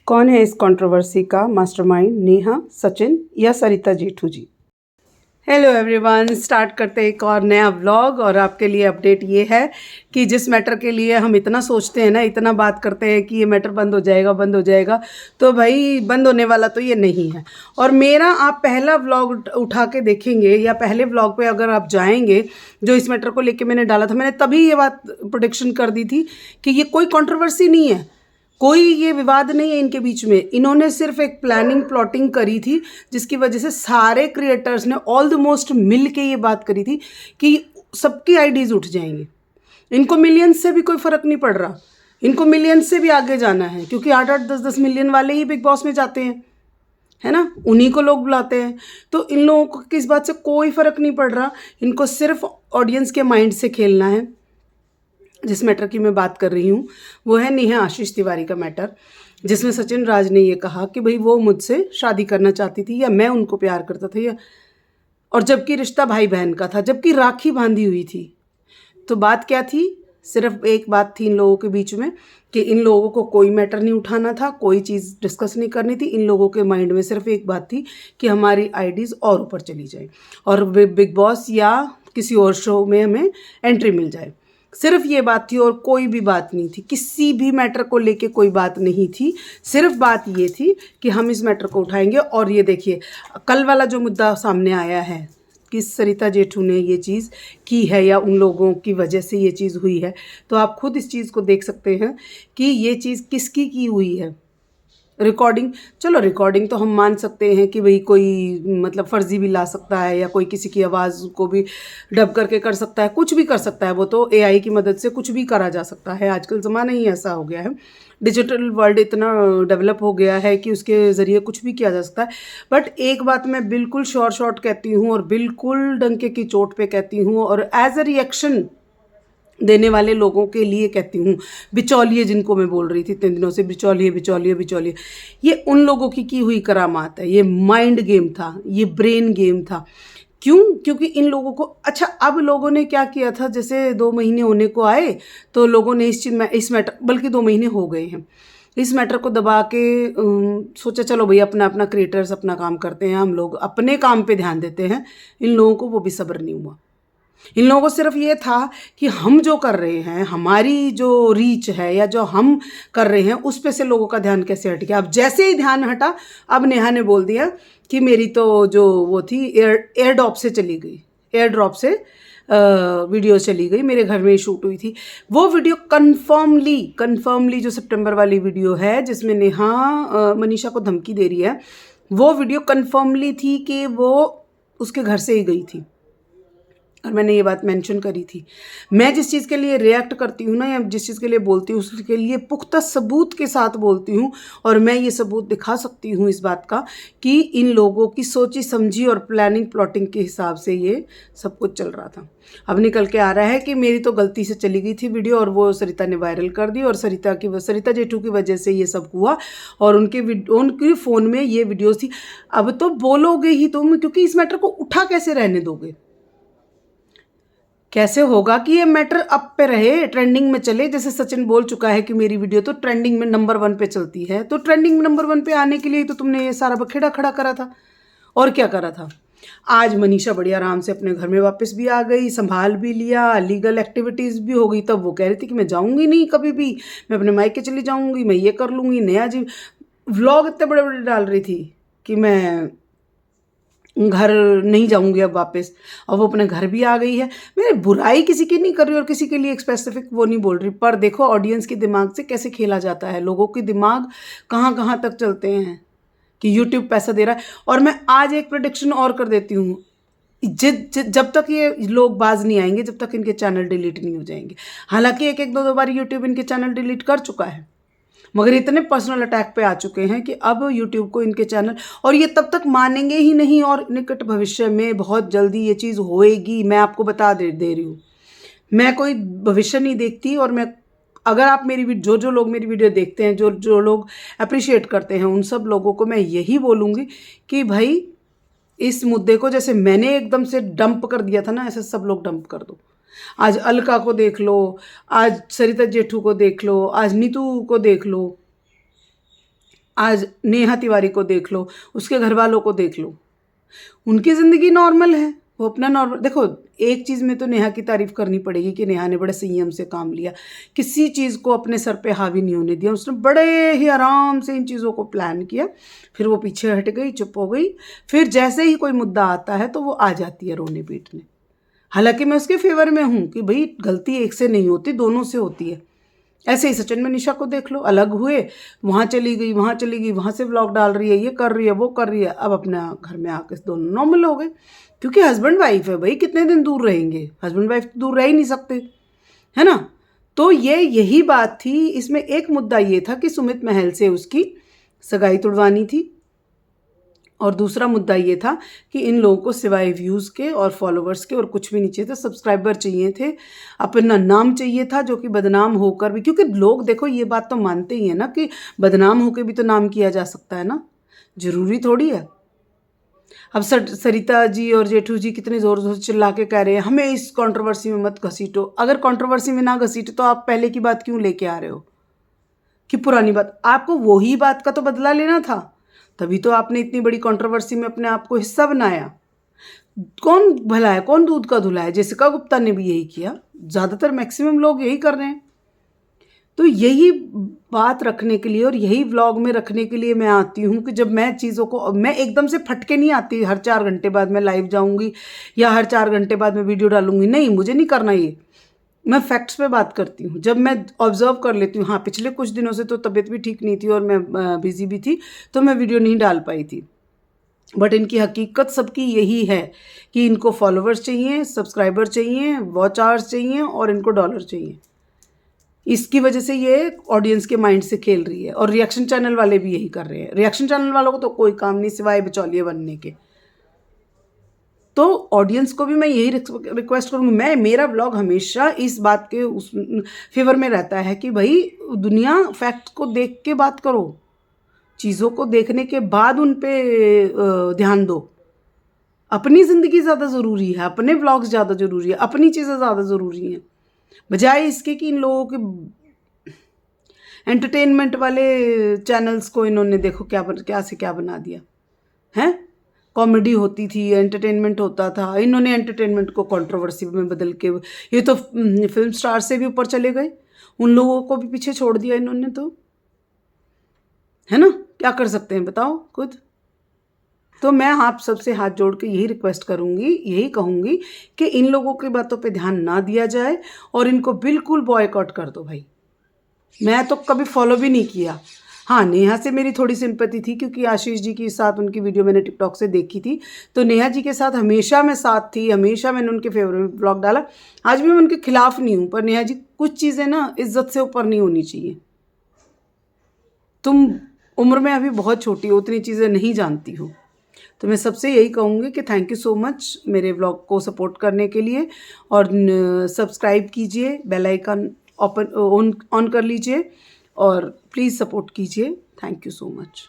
कौन है इस कंट्रोवर्सी का मास्टरमाइंड, नेहा, सचिन या सरिता जेठू जी? हेलो एवरीवन, स्टार्ट करते हैं एक और नया व्लॉग। और आपके लिए अपडेट ये है कि जिस मैटर के लिए हम इतना सोचते हैं ना, इतना बात करते हैं कि ये मैटर बंद हो जाएगा बंद हो जाएगा, तो भाई बंद होने वाला तो ये नहीं है। और मेरा आप पहला व्लॉग उठा के देखेंगे या पहले व्लॉग पे अगर आप जाएंगे, जो इस मैटर को लेके मैंने डाला था, मैंने तभी ये बात प्रोडिक्शन कर दी थी कि ये कोई कंट्रोवर्सी नहीं है, कोई ये विवाद नहीं है इनके बीच में। इन्होंने सिर्फ एक प्लानिंग प्लॉटिंग करी थी, जिसकी वजह से सारे क्रिएटर्स ने ऑलमोस्ट मिल के ये बात करी थी कि सबकी आईडीज उठ जाएंगी। इनको मिलियंस से भी कोई फ़र्क नहीं पड़ रहा, इनको मिलियंस से भी आगे जाना है, क्योंकि 8-8 10-10 मिलियन वाले ही बिग बॉस में जाते हैं, है ना, उन्हीं को लोग बुलाते हैं। तो इन लोगों को किस बात से कोई फ़र्क नहीं पड़ रहा, इनको सिर्फ ऑडियंस के माइंड से खेलना है। जिस मैटर की मैं बात कर रही हूँ वो है नेहा आशीष तिवारी का मैटर, जिसमें सचिन राज ने ये कहा कि भाई वो मुझसे शादी करना चाहती थी या मैं उनको प्यार करता था, या और जबकि रिश्ता भाई बहन का था, जबकि राखी बांधी हुई थी। तो बात क्या थी? सिर्फ एक बात थी इन लोगों के बीच में कि इन लोगों को कोई मैटर नहीं उठाना था, कोई चीज़ डिस्कस नहीं करनी थी। इन लोगों के माइंड में सिर्फ एक बात थी कि हमारी आईडीज़ और ऊपर चली जाए और बिग बॉस या किसी और शो में हमें एंट्री मिल जाए। सिर्फ ये बात थी और कोई भी बात नहीं थी, किसी भी मैटर को लेके कोई बात नहीं थी। सिर्फ बात ये थी कि हम इस मैटर को उठाएंगे। और ये देखिए, कल वाला जो मुद्दा सामने आया है कि सरिता जेठू ने ये चीज़ की है या उन लोगों की वजह से ये चीज़ हुई है, तो आप खुद इस चीज़ को देख सकते हैं कि ये चीज़ किसकी की हुई है। रिकॉर्डिंग, चलो रिकॉर्डिंग तो हम मान सकते हैं कि भाई कोई मतलब फ़र्ज़ी भी ला सकता है या कोई किसी की आवाज़ को भी डब करके कर सकता है, कुछ भी कर सकता है। वो तो एआई की मदद से कुछ भी करा जा सकता है। आजकल ज़माना ही ऐसा हो गया है, डिजिटल वर्ल्ड इतना डेवलप हो गया है कि उसके ज़रिए कुछ भी किया जा सकता है। बट एक बात मैं बिल्कुल शॉर्ट कहती हूँ और बिल्कुल डंके की चोट पे कहती हूँ और एज अ रिएक्शन देने वाले लोगों के लिए कहती हूँ, बिचौलिए जिनको मैं बोल रही थी इतने दिनों से, बिचौलिए बिचौलिए बिचौलिए, ये उन लोगों की हुई करामात है। ये माइंड गेम था, ये ब्रेन गेम था। क्यों? क्योंकि इन लोगों को, अच्छा अब लोगों ने क्या किया था, जैसे 2 महीने होने को आए तो लोगों ने इस मैटर, बल्कि 2 महीने हो गए हैं, इस मैटर को दबा के सोचा चलो भाई अपना अपना क्रिएटर्स अपना काम करते हैं, हम लोग अपने काम पे ध्यान देते हैं। इन लोगों को वो भी सब्र नहीं हुआ। इन लोगों को सिर्फ ये था कि हम जो कर रहे हैं, हमारी जो रीच है या जो हम कर रहे हैं, उस पे से लोगों का ध्यान कैसे हट गया। अब जैसे ही ध्यान हटा, अब नेहा ने बोल दिया कि मेरी तो जो वो थी एयर ड्रॉप से चली गई, एयर ड्रॉप से वीडियो चली गई, मेरे घर में ही शूट हुई थी। वो वीडियो कन्फर्मली जो सितंबर वाली वीडियो है जिसमें नेहा मनीषा को धमकी दे रही है, वो वीडियो कन्फर्मली थी कि वो उसके घर से ही गई थी। और मैंने ये बात मेंशन करी थी। मैं जिस चीज़ के लिए रिएक्ट करती हूँ ना, या जिस चीज़ के लिए बोलती हूँ, उसके लिए पुख्ता सबूत के साथ बोलती हूँ। और मैं ये सबूत दिखा सकती हूँ इस बात का कि इन लोगों की सोची समझी और प्लानिंग प्लॉटिंग के हिसाब से ये सब कुछ चल रहा था। अब निकल के आ रहा है कि मेरी तो गलती से चली गई थी वीडियो और वो सरिता ने वायरल कर दी और सरिता जेठू की वजह से ये सब हुआ और उनके फ़ोन में ये वीडियोज़ थी। अब तो बोलोगे ही तुम, क्योंकि इस मैटर को उठा कैसे रहने दोगे? कैसे होगा कि ये मैटर अप पे रहे, ट्रेंडिंग में चले? जैसे सचिन बोल चुका है कि मेरी वीडियो तो ट्रेंडिंग में नंबर 1 पे चलती है, तो ट्रेंडिंग में नंबर 1 पे आने के लिए तो तुमने ये सारा बखेड़ा खड़ा करा था। और क्या करा था? आज मनीषा बड़ी आराम से अपने घर में वापस भी आ गई, संभाल भी लिया, लीगल एक्टिविटीज़ भी हो गई। तब वो कह रही थी कि मैं जाऊँगी नहीं कभी भी, मैं अपने मायके चली जाऊँगी, मैं ये कर लूँगी, नया जी व्लॉग इतने बड़े बड़े डाल रही थी कि मैं घर नहीं जाऊंगी अब वापस। और वो अपने घर भी आ गई है। मैं बुराई किसी की नहीं कर रही और किसी के लिए एक स्पेसिफिक वो नहीं बोल रही, पर देखो ऑडियंस के दिमाग से कैसे खेला जाता है। लोगों के दिमाग कहाँ कहाँ तक चलते हैं कि यूट्यूब पैसा दे रहा है। और मैं आज एक प्रेडिक्शन और कर देती हूँ, जब तक ये लोग बाज नहीं आएंगे, जब तक इनके चैनल डिलीट नहीं हो जाएंगे। हालांकि एक दो बार यूट्यूब इनके चैनल डिलीट कर चुका है, मगर इतने पर्सनल अटैक पे आ चुके हैं कि अब यूट्यूब को इनके चैनल, और ये तब तक मानेंगे ही नहीं। और निकट भविष्य में बहुत जल्दी ये चीज़ होएगी, मैं आपको बता दे रही हूँ। मैं कोई भविष्य नहीं देखती। और मैं, अगर आप मेरी जो लोग मेरी वीडियो देखते हैं, जो लोग अप्रिशिएट करते हैं, उन सब लोगों को मैं यही बोलूँगी कि भाई इस मुद्दे को जैसे मैंने एकदम से डंप कर दिया था ना, ऐसे सब लोग डंप कर दो। आज अलका को देख लो, आज सरिता जेठू को देख लो, आज नीतू को देख लो, आज नेहा तिवारी को देख लो, उसके घर वालों को देख लो, उनकी ज़िंदगी नॉर्मल है, वो अपना नॉर्मल। देखो एक चीज़ में तो नेहा की तारीफ़ करनी पड़ेगी कि नेहा ने बड़े संयम से काम लिया, किसी चीज़ को अपने सर पे हावी नहीं होने दिया, उसने बड़े ही आराम से इन चीज़ों को प्लान किया। फिर वो पीछे हट गई, चुप हो गई, फिर जैसे ही कोई मुद्दा आता है तो वो आ जाती है रोने पीटने। हालांकि मैं उसके फेवर में हूँ कि भाई गलती एक से नहीं होती, दोनों से होती है। ऐसे ही सचिन में निशा को देख लो, अलग हुए, वहाँ चली गई, वहाँ चली गई, वहाँ से व्लॉग डाल रही है, ये कर रही है, वो कर रही है, अब अपना घर में आके दोनों नॉर्मल हो गए, क्योंकि हस्बैंड वाइफ है भाई, कितने दिन दूर रहेंगे, हस्बैंड वाइफ तो दूर रह ही नहीं सकते, है ना। तो यही बात थी। इसमें एक मुद्दा ये था कि सुमित महल से उसकी सगाई तुड़वानी थी, और दूसरा मुद्दा ये था कि इन लोगों को सिवाय व्यूज़ के और फॉलोवर्स के और कुछ भी नहीं चाहिए था, सब्सक्राइबर चाहिए थे, अपना नाम चाहिए था, जो कि बदनाम होकर भी, क्योंकि लोग देखो ये बात तो मानते ही हैं ना कि बदनाम होकर भी तो नाम किया जा सकता है ना, ज़रूरी थोड़ी है। अब सरिता जी और जेठू जी कितने ज़ोर ज़ोर से चिल्ला के कह रहे हैं हमें इस कंट्रोवर्सी में मत घसीटो। अगर कंट्रोवर्सी में ना घसीटे तो आप पहले की बात क्यों लेके आ रहे हो कि पुरानी बात? आपको वही बात का तो बदला लेना था, तभी तो आपने इतनी बड़ी कंट्रोवर्सी में अपने आप को हिस्सा बनाया। कौन भला है, कौन दूध का धुला है? जेसिका गुप्ता ने भी यही किया, ज़्यादातर मैक्सिमम लोग यही कर रहे हैं। तो यही बात रखने के लिए और यही व्लॉग में रखने के लिए मैं आती हूँ कि जब मैं चीज़ों को, मैं एकदम से फटके नहीं आती हर 4 घंटे बाद मैं लाइव जाऊँगी या हर 4 घंटे बाद मैं वीडियो डालूँगी, नहीं, मुझे नहीं करना ये। मैं फैक्ट्स पे बात करती हूँ, जब मैं ऑब्जर्व कर लेती हूँ। हाँ, पिछले कुछ दिनों से तो तबीयत भी ठीक नहीं थी और मैं बिज़ी भी थी, तो मैं वीडियो नहीं डाल पाई थी, बट इनकी हकीकत सबकी यही है कि इनको फॉलोवर्स चाहिए, सब्सक्राइबर चाहिए, वॉच आवर्स चाहिए और इनको डॉलर चाहिए। इसकी वजह से ये ऑडियंस के माइंड से खेल रही है, और रिएक्शन चैनल वाले भी यही कर रहे हैं। रिएक्शन चैनल वालों को तो कोई काम नहीं सिवाय बिचौलिए बनने के। तो ऑडियंस को भी मैं यही रिक्वेस्ट करूँगी, मेरा व्लॉग हमेशा इस बात के उस फेवर में रहता है कि भाई दुनिया फैक्ट को देख के बात करो, चीज़ों को देखने के बाद उन पे ध्यान दो। अपनी ज़िंदगी ज़्यादा ज़रूरी है, अपने व्लॉग्स ज़्यादा ज़रूरी है, अपनी चीज़ें ज़्यादा ज़रूरी हैं, बजाय इसके कि इन लोगों के एंटरटेनमेंट वाले चैनल्स को इन्होंने देखो क्या से क्या बना दिया है। कॉमेडी होती थी, एंटरटेनमेंट होता था, इन्होंने एंटरटेनमेंट को कंट्रोवर्सी में बदल के ये तो फिल्म स्टार से भी ऊपर चले गए, उन लोगों को भी पीछे छोड़ दिया इन्होंने, तो है ना, क्या कर सकते हैं बताओ खुद। तो मैं आप सबसे हाथ जोड़ के यही रिक्वेस्ट करूँगी, यही कहूँगी कि इन लोगों की बातों पे ध्यान ना दिया जाए और इनको बिल्कुल बॉयकॉट कर दो भाई। मैं तो कभी फॉलो भी नहीं किया। हाँ, नेहा से मेरी थोड़ी सिंपैथी थी क्योंकि आशीष जी के साथ उनकी वीडियो मैंने टिकटॉक से देखी थी, तो नेहा जी के साथ हमेशा मैं साथ थी, हमेशा मैंने उनके फेवर में ब्लॉग डाला। आज भी मैं उनके खिलाफ नहीं हूँ, पर नेहा जी कुछ चीज़ें ना इज्जत से ऊपर नहीं होनी चाहिए। तुम उम्र में अभी बहुत छोटी हो, उतनी चीज़ें नहीं जानती हो। तो मैं सबसे यही कहूँगी कि थैंक यू सो मच मेरे व्लॉग को सपोर्ट करने के लिए, और सब्सक्राइब कीजिए, बेल आइकन ऑन कर लीजिए और प्लीज़ सपोर्ट कीजिए। Thank you so much.